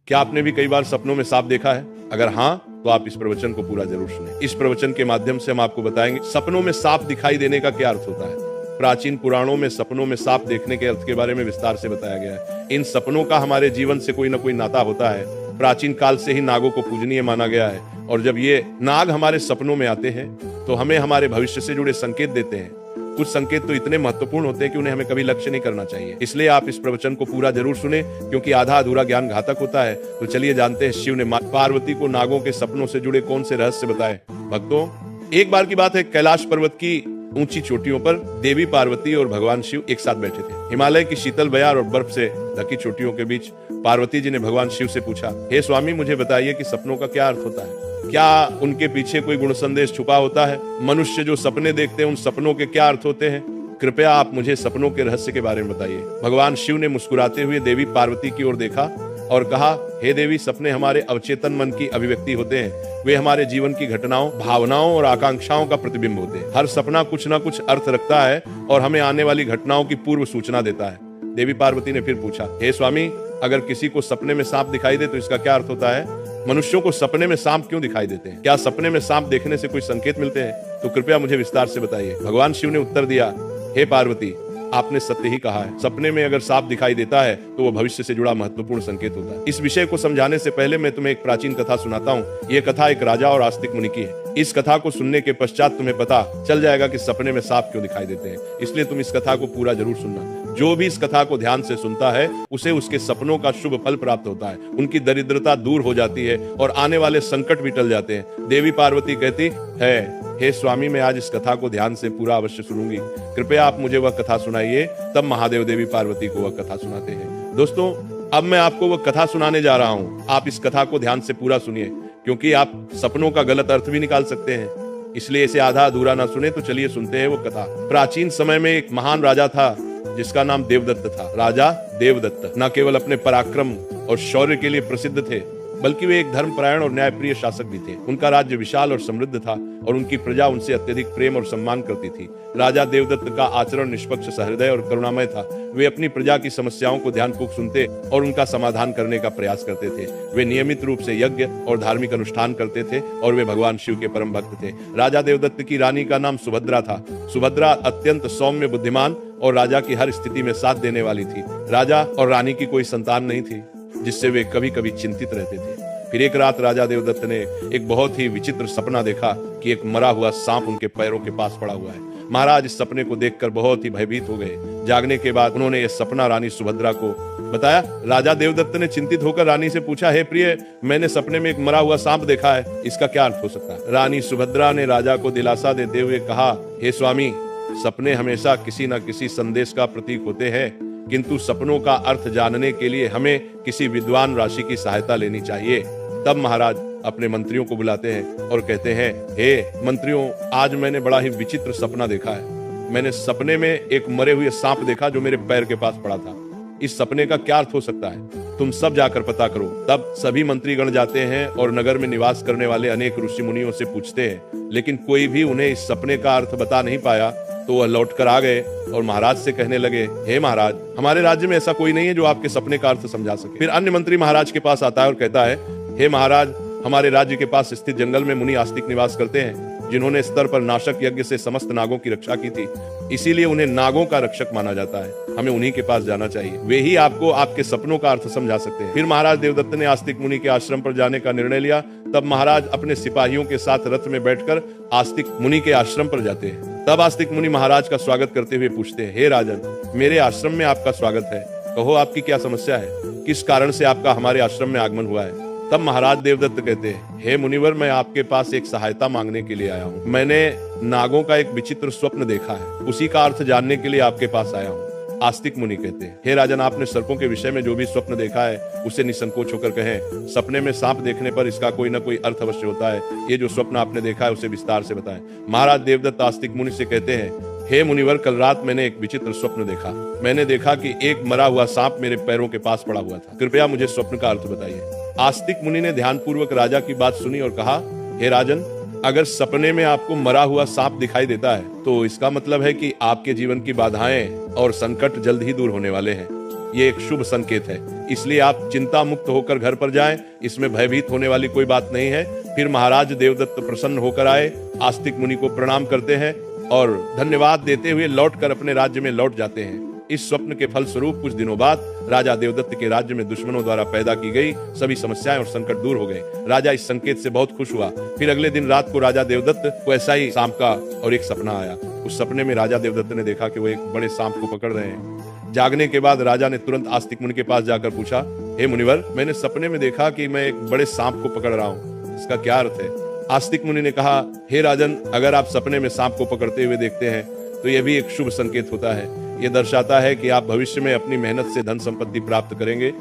क्या आपने भी कई बार सपनों में सांप देखा है? अगर हाँ, तो आप इस प्रवचन को पूरा जरूर सुनें। इस प्रवचन के माध्यम से हम आपको बताएंगे सपनों में सांप दिखाई देने का क्या अर्थ होता है। प्राचीन पुराणों में सपनों में सांप देखने के अर्थ के बारे में विस्तार से बताया गया है। इन सपनों का हमारे जीवन से कोई ना कोई नाता होता है। प्राचीन काल से ही नागों को पूजनीय माना गया है, और जब ये नाग हमारे सपनों में आते हैं तो हमें हमारे भविष्य से जुड़े संकेत देते हैं। कुछ संकेत तो इतने महत्वपूर्ण होते हैं कि उन्हें हमें कभी लक्ष्य नहीं करना चाहिए। इसलिए आप इस प्रवचन को पूरा जरूर सुने, क्योंकि आधा अधूरा ज्ञान घातक होता है। तो चलिए जानते हैं शिव ने पार्वती को नागों के सपनों से जुड़े कौन से रहस्य बताए। भक्तों, एक बार की बात है, कैलाश पर्वत की ऊंची चोटियों पर देवी पार्वती और भगवान शिव एक साथ बैठे थे। हिमालय की शीतल बयार और बर्फ से ढकी चोटियों के बीच पार्वती जी ने भगवान शिव से पूछा, हे स्वामी, मुझे बताइए कि सपनों का क्या अर्थ होता है? क्या उनके पीछे कोई गुण संदेश छुपा होता है? मनुष्य जो सपने देखते हैं उन सपनों के क्या अर्थ होते हैं? कृपया आप मुझे सपनों के रहस्य के बारे में बताइए। भगवान शिव ने मुस्कुराते हुए देवी पार्वती की ओर देखा और कहा, हे देवी, सपने हमारे अवचेतन मन की अभिव्यक्ति होते हैं। वे हमारे जीवन की घटनाओं, भावनाओं और आकांक्षाओं का प्रतिबिंब होते हैं। हर सपना कुछ न कुछ अर्थ रखता है और हमें आने वाली घटनाओं की पूर्व सूचना देता है। देवी पार्वती ने फिर पूछा, हे स्वामी, अगर किसी को सपने में सांप दिखाई दे तो इसका क्या अर्थ होता है? मनुष्यों को सपने में सांप क्यों दिखाई देते हैं? क्या सपने में सांप देखने से कोई संकेत मिलते हैं? तो कृपया मुझे विस्तार से बताइए। भगवान शिव ने उत्तर दिया, हे पार्वती, आपने सत्य ही कहा है। सपने में अगर सांप दिखाई देता है तो वह भविष्य से जुड़ा महत्वपूर्ण संकेत होता है। इस विषय को समझाने से पहले मैं तुम्हें एक प्राचीन कथा सुनाता हूँ। ये कथा एक राजा और आस्तिक मुनि की है। इस कथा को सुनने के पश्चात तुम्हें पता चल जाएगा कि सपने में सांप क्यों दिखाई देते हैं। इसलिए तुम इस कथा को पूरा जरूर सुनना। जो भी इस कथा को ध्यान से सुनता है उसे उसके सपनों का शुभ फल प्राप्त होता है, उनकी दरिद्रता दूर हो जाती है और आने वाले संकट भी टल जाते हैं। देवी पार्वती कहती है, हे स्वामी, मैं आज इस कथा को ध्यान से पूरा अवश्य सुनूंगी। कृपया आप मुझे वह कथा सुनाइए। तब महादेव देवी पार्वती को वह कथा सुनाते हैं। दोस्तों, अब मैं आपको वह कथा सुनाने जा रहा हूँ। आप इस कथा को ध्यान से पूरा सुनिए, क्योंकि आप सपनों का गलत अर्थ भी निकाल सकते हैं। इसलिए इसे आधा अधूरा ना सुने। तो चलिए सुनते हैं वो कथा। प्राचीन समय में एक महान राजा था जिसका नाम देवदत्त था। राजा देवदत्त न केवल अपने पराक्रम और शौर्य के लिए प्रसिद्ध थे, बल्कि वे एक धर्मपरायण और न्यायप्रिय शासक भी थे। उनका राज्य विशाल और समृद्ध था और उनकी प्रजा उनसे अत्यधिक प्रेम और सम्मान करती थी। राजा देवदत्त का आचरण निष्पक्ष, सहृदय और करुणामय था। वे अपनी प्रजा की समस्याओं को ध्यानपूर्वक सुनते और उनका समाधान करने का प्रयास करते थे। वे नियमित रूप से यज्ञ और धार्मिक अनुष्ठान करते थे और वे भगवान शिव के परम भक्त थे। राजा देवदत्त की रानी का नाम सुभद्रा था। सुभद्रा अत्यंत सौम्य, बुद्धिमान और राजा की हर स्थिति में साथ देने वाली थी। राजा और रानी की कोई संतान नहीं थी, जिससे वे कभी कभी चिंतित रहते थे। फिर एक रात राजा देवदत्त ने एक बहुत ही विचित्र सपना देखा कि एक मरा हुआ सांप उनके पैरों के पास पड़ा हुआ है। महाराज इस सपने को देखकर बहुत ही भयभीत हो गए। जागने के बाद उन्होंने यह सपना रानी सुभद्रा को बताया। राजा देवदत्त ने चिंतित होकर रानी से पूछा, हे प्रिय, मैंने सपने में एक मरा हुआ सांप देखा है, इसका क्या अर्थ हो सकता है? रानी सुभद्रा ने राजा को दिलासा देते हुए कहा, हे स्वामी, सपने हमेशा किसी न किसी संदेश का प्रतीक होते हैं, किंतु सपनों का अर्थ जानने के लिए हमें किसी विद्वान राशि की सहायता लेनी चाहिए। तब महाराज अपने मंत्रियों को बुलाते हैं और कहते हैं, हे मंत्रियों, आज मैंने बड़ा ही विचित्र सपना देखा है। मैंने सपने में एक मरे हुए सांप देखा जो मेरे पैर के पास पड़ा था। इस सपने का क्या अर्थ हो सकता है? तुम सब जाकर पता करो। तब सभी मंत्रीगण जाते हैं और नगर में निवास करने वाले अनेक ऋषि मुनियों से पूछते हैं, लेकिन कोई भी उन्हें इस सपने का अर्थ बता नहीं पाया। तो वह लौट कर आ गए और महाराज से कहने लगे, हे महाराज, हमारे राज्य में ऐसा कोई नहीं है जो आपके सपने का अर्थ समझा सके। फिर अन्य मंत्री महाराज के पास आता है और कहता है, हे महाराज, हमारे राज्य के पास स्थित जंगल में मुनि आस्तिक निवास करते हैं, जिन्होंने स्तर पर नाशक यज्ञ से समस्त नागों की रक्षा की थी। इसीलिए उन्हें नागों का रक्षक माना जाता है। हमें उन्हीं के पास जाना चाहिए। वे ही आपको आपके सपनों का अर्थ समझा सकते हैं। फिर महाराज देवदत्त ने आस्तिक मुनि के आश्रम पर जाने का निर्णय लिया। तब महाराज अपने सिपाहियों के साथ रथ में बैठकर आस्तिक मुनि के आश्रम पर जाते हैं। तब आस्तिक मुनि महाराज का स्वागत करते हुए पूछते हैं, हे राजन, मेरे आश्रम में आपका स्वागत है। कहो, आपकी क्या समस्या है? किस कारण से आपका हमारे आश्रम में आगमन हुआ है? तब महाराज देवदत्त कहते हैं, हे मुनिवर, मैं आपके पास एक सहायता मांगने के लिए आया हूँ। मैंने नागों का एक विचित्र स्वप्न देखा है, उसी का अर्थ जानने के लिए आपके पास आया हूँ। आस्तिक मुनि कहते हैं, हे राजन, आपने सर्पों के विषय में जो भी स्वप्न देखा है उसे निसंकोच होकर कहें। सपने में सांप देखने पर इसका कोई न कोई अर्थ अवश्य होता है। ये जो स्वप्न आपने देखा है उसे विस्तार से बताएं। महाराज देवदत्त आस्तिक मुनि से कहते हैं, हे मुनिवर, कल रात मैंने एक विचित्र स्वप्न देखा। मैंने देखा कि एक मरा हुआ सांप मेरे पैरों के पास पड़ा हुआ था। कृपया मुझे स्वप्न का अर्थ बताइए। आस्तिक मुनि ने ध्यानपूर्वक राजा की बात सुनी और कहा, हे राजन, अगर सपने में आपको मरा हुआ सांप दिखाई देता है तो इसका मतलब है कि आपके जीवन की बाधाएं और संकट जल्द ही दूर होने वाले हैं। ये एक शुभ संकेत है। इसलिए आप चिंता मुक्त होकर घर पर जाएं, इसमें भयभीत होने वाली कोई बात नहीं है। फिर महाराज देवदत्त प्रसन्न होकर आए, आस्तिक मुनि को प्रणाम करते हैं और धन्यवाद देते हुए लौटकर अपने राज्य में लौट जाते हैं। इस स्वप्न के फल स्वरूप कुछ दिनों बाद राजा देवदत्त के राज्य में दुश्मनों द्वारा पैदा की गई सभी समस्याएं और संकट दूर हो गए। राजा इस संकेत से बहुत खुश हुआ। फिर अगले दिन रात को राजा देवदत्त को ऐसा ही सांप का और एक सपना आया। उस सपने में राजा देवदत्त ने देखा कि वो एक बड़े सांप को पकड़ रहे हैं। जागने के बाद राजा ने तुरंत आस्तिक मुनि के पास जाकर पूछा, हे मुनिवर, मैंने सपने में देखा कि मैं एक बड़े सांप को पकड़ रहा हूँ, इसका क्या अर्थ है? आस्तिक मुनि ने कहा, हे राजन, अगर आप सपने में सांप को पकड़ते हुए देखते हैं तो यह भी एक शुभ संकेत होता है। यह दर्शाता है कि आप भविष्य में अपनी मेहनत से धन संपत्ति प्राप्त करेंगे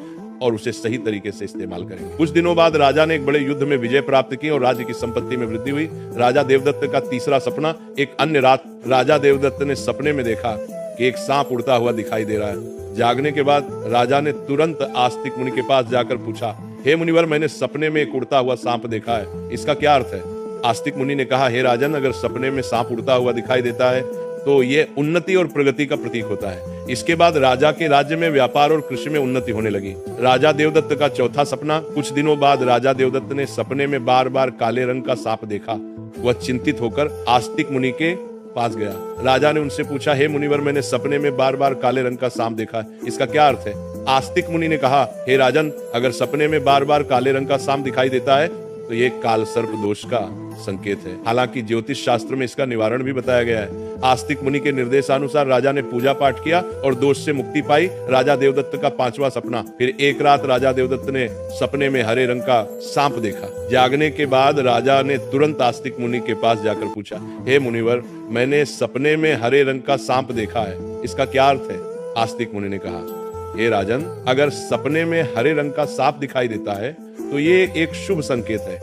और उसे सही तरीके से इस्तेमाल करेंगे। कुछ दिनों बाद राजा ने एक बड़े युद्ध में विजय प्राप्त की और राज्य की संपत्ति में वृद्धि हुई। राजा देवदत्त का तीसरा सपना, एक अन्य रात राजा देवदत्त ने सपने में देखा कि एक सांप उड़ता हुआ दिखाई दे रहा है। जागने के बाद राजा ने तुरंत आस्तिक मुनि के पास जाकर पूछा, हे मुनिवर, मैंने सपने में एक उड़ता हुआ सांप देखा है, इसका क्या अर्थ है? आस्तिक मुनि ने कहा, हे राजन, अगर सपने में सांप उड़ता हुआ दिखाई देता है तो ये उन्नति और प्रगति का प्रतीक होता है। इसके बाद राजा के राज्य में व्यापार और कृषि में उन्नति होने लगी। राजा देवदत्त का चौथा सपना, कुछ दिनों बाद राजा देवदत्त ने सपने में बार बार काले रंग का सांप देखा। वह चिंतित होकर आस्तिक मुनि के पास गया। राजा ने उनसे पूछा, हे मुनिवर, मैंने सपने में बार बार काले रंग का सांप देखा है, इसका क्या अर्थ है? आस्तिक मुनि ने कहा, हे राजन, अगर सपने में बार बार काले रंग का सांप दिखाई देता है तो ये काल सर्प दोष का संकेत है। हालांकि ज्योतिष शास्त्र में इसका निवारण भी बताया गया है। आस्तिक मुनि के निर्देशानुसार राजा ने पूजा पाठ किया और दोष से मुक्ति पाई। राजा देवदत्त का पांचवा सपना, फिर एक रात राजा देवदत्त ने सपने में हरे रंग का सांप देखा। जागने के बाद राजा ने तुरंत आस्तिक मुनि के पास जाकर पूछा, हे मुनिवर, मैंने सपने में हरे रंग का सांप देखा है, इसका क्या अर्थ है? आस्तिक मुनि ने कहा, हे राजन, अगर सपने में हरे रंग का सांप दिखाई देता है तो ये एक शुभ संकेत है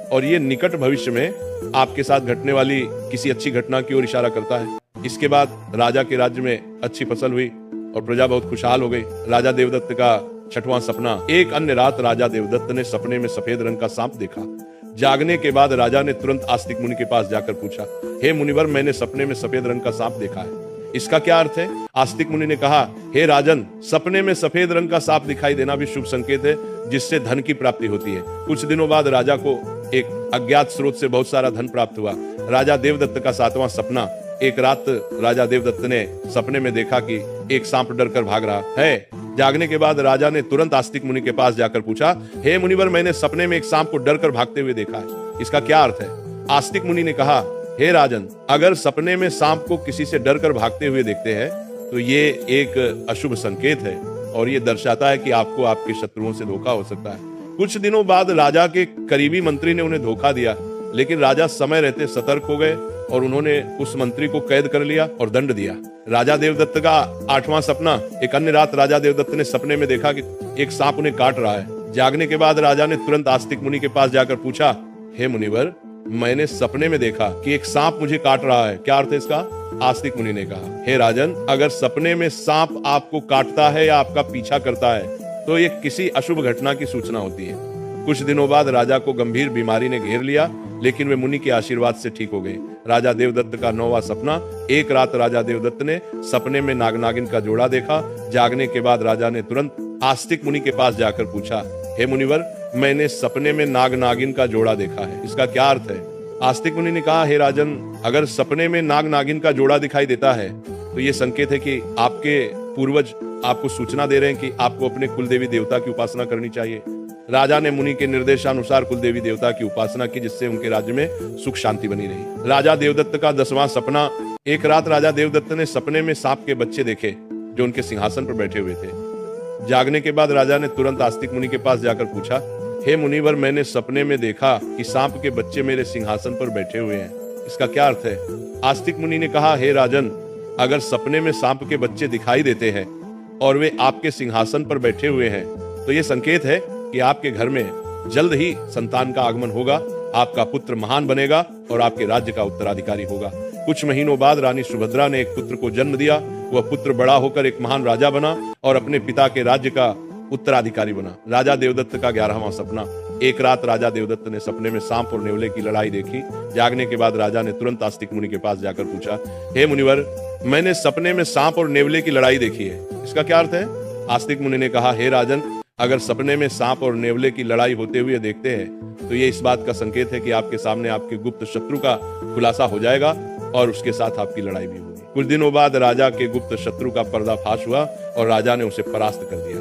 और ये निकट भविष्य में आपके साथ घटने वाली किसी अच्छी घटना की ओर इशारा करता है। इसके बाद राजा के राज्य में अच्छी फसल हुई और प्रजा बहुत खुशहाल हो गई। राजा देवदत्त का छठवां सपना, एक अन्य रात राजा देवदत्त ने सपने में सफेद रंग का सांप देखा। जागने के बाद राजा ने तुरंत आस्तिक मुनि के पास जाकर पूछा, हे मुनिवर, मैंने सपने में सफेद रंग का सांप देखा है, इसका क्या अर्थ है? आस्तिक मुनि ने कहा, हे राजन, सपने में सफेद रंग का सांप दिखाई देना भी शुभ संकेत है, जिससे धन की प्राप्ति होती है। कुछ दिनों बाद राजा को एक अज्ञात स्रोत से बहुत सारा धन प्राप्त हुआ। राजा देवदत्त का सातवां सपना, एक रात राजा देवदत्त ने सपने में देखा कि एक सांप डरकर भाग रहा है। जागने के बाद राजा ने तुरंत आस्तिक मुनि के पास जाकर पूछा, हे मुनिवर, मैंने सपने में एक सांप को डरकर भागते हुए देखा है, इसका क्या अर्थ है? आस्तिक मुनि ने कहा, हे राजन, अगर सपने में सांप को किसी से डरकर भागते हुए देखते हैं तो ये एक अशुभ संकेत है और ये दर्शाता है कि आपको आपके शत्रुओं से धोखा हो सकता है। कुछ दिनों बाद राजा के करीबी मंत्री ने उन्हें धोखा दिया, लेकिन राजा समय रहते सतर्क हो गए और उन्होंने उस मंत्री को कैद कर लिया और दंड दिया। राजा देवदत्त का आठवां सपना, एक अन्य रात राजा देवदत्त ने सपने में देखा कि एक सांप उन्हें काट रहा है। जागने के बाद राजा ने तुरंत आस्तिक मुनि के पास जाकर पूछा, हे मुनिवर, मैंने सपने में देखा कि एक सांप मुझे काट रहा है, क्या अर्थ है इसका? आस्तिक मुनि ने कहा, हे राजन, अगर सपने में सांप आपको काटता है या आपका पीछा करता है तो ये किसी अशुभ घटना की सूचना होती है। कुछ दिनों बाद राजा को गंभीर बीमारी ने घेर लिया, लेकिन वे मुनि के आशीर्वाद से ठीक हो गए। राजा देवदत्त का नौवां सपना, एक रात राजा देवदत्त ने सपने में नाग नागिन का जोड़ा देखा। जागने के बाद राजा ने तुरंत आस्तिक मुनि के पास जाकर पूछा, हे मुनिवर, मैंने सपने में नाग नागिन का जोड़ा देखा है, इसका क्या अर्थ है? आस्तिक मुनि ने कहा, हे राजन, अगर सपने में नाग नागिन का जोड़ा दिखाई देता है तो ये संकेत है कि आपके पूर्वज आपको सूचना दे रहे हैं कि आपको अपने कुलदेवी देवता की उपासना करनी चाहिए। राजा ने मुनि के निर्देशानुसार कुलदेवी देवता की उपासना की, जिससे उनके राज्य में सुख शांति बनी रही। राजा देवदत्त का 10वां सपना, एक रात राजा देवदत्त ने सपने में सांप के बच्चे देखे जो उनके सिंहासन पर बैठे हुए थे। जागने के बाद राजा ने तुरंत आस्तिक मुनि के पास जाकर पूछा, हे मुनिवर, मैंने सपने में देखा कि सांप के बच्चे मेरे सिंहासन पर बैठे हुए हैं, इसका क्या अर्थ है? आस्तिक मुनि ने कहा, हे राजन, अगर सपने में सांप के बच्चे दिखाई देते हैं और वे आपके सिंहासन पर बैठे हुए हैं तो ये संकेत है कि आपके घर में जल्द ही संतान का आगमन होगा, आपका पुत्र महान बनेगा और आपके राज्य का उत्तराधिकारी होगा। कुछ महीनों बाद रानी सुभद्रा ने एक पुत्र को जन्म दिया। वह पुत्र बड़ा होकर एक महान राजा बना और अपने पिता के राज्य का उत्तराधिकारी बना। राजा देवदत्त का 11वां सपना, एक रात राजा देवदत्त ने सपने में सांप और नेवले की लड़ाई देखी। जागने के बाद राजा ने तुरंत आस्तिक मुनि के पास जाकर पूछा, हे मुनिवर, मैंने सपने में सांप और नेवले की लड़ाई देखी है, इसका क्या अर्थ है? आस्तिक मुनि ने कहा, हे राजन, अगर सपने में सांप और नेवले की लड़ाई होते हुए देखते हैं तो ये इस बात का संकेत है कि आपके सामने आपके गुप्त शत्रु का खुलासा हो जाएगा और उसके साथ आपकी लड़ाई भी होगी। कुछ दिनों बाद राजा के गुप्त शत्रु का पर्दाफाश हुआ और राजा ने उसे परास्त कर दिया।